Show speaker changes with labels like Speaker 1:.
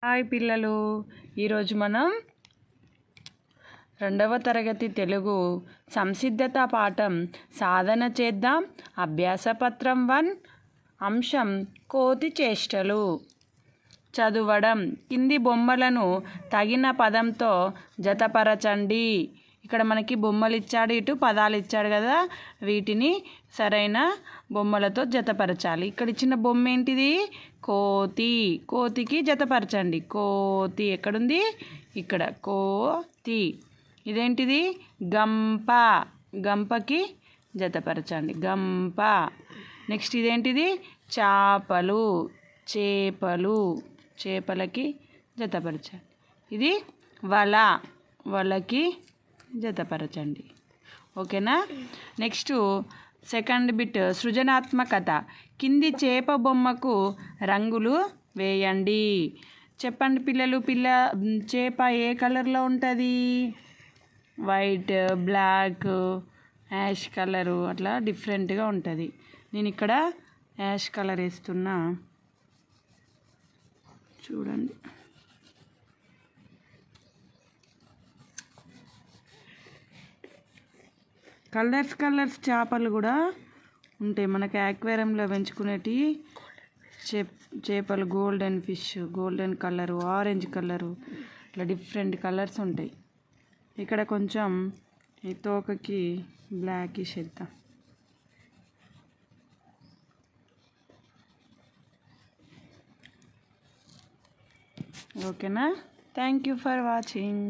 Speaker 1: Hi పిల్లలు, ఈరోజు మనం 2వ తరగతి తెలుగు సంసిద్ధత పాఠం సాధన చేద్దాం. అభ్యాసపత్రం 1 అంశం కోతి చేష్టలు. చదవడం. కింది బొమ్మలను తగిన పదంతో జతపరచండి. ఇక్కడ మనకి బొమ్మలు ఇచ్చాడు, ఇటు పదాలు ఇచ్చాడు కదా, వీటిని సరైన బొమ్మలతో జతపరచాలి. ఇక్కడ ఇచ్చిన బొమ్మ ఏంటిది? కోతి. కోతికి జతపరచండి. కోతి ఎక్కడుంది? ఇక్కడ. కోతి. ఇదేంటిది? గంప. గంపకి జతపరచండి. గంప. నెక్స్ట్ ఇదేంటిది? చేపలు. చేపలు. చేపలకి జతపరచండి. ఇది వల. వలకి జతపరచండి. ఓకేనా? నెక్స్ట్ సెకండ్ బిట్ సృజనాత్మకత. కింది చేప బొమ్మకు రంగులు వేయండి. చెప్పండి పిల్లలు. చేప ఏ కలర్లో ఉంటుంది? వైట్, బ్లాక్, యాష్ కలరు, అట్లా డిఫరెంట్గా ఉంటుంది. నేను ఇక్కడ యాష్ కలర్ వేస్తున్నా, చూడండి. కలర్స్ చేపలు కూడా ఉంటాయి మనకి యాక్వేరియంలో పెంచుకునేటివి. చేపలు golden fish, golden colour, orange colour, ఇట్లా డిఫరెంట్ కలర్స్ ఉంటాయి. ఇక్కడ కొంచెం ఈ తోకకి బ్లాకిష్ వేద్దాం. ఓకేనా? Thank you for watching.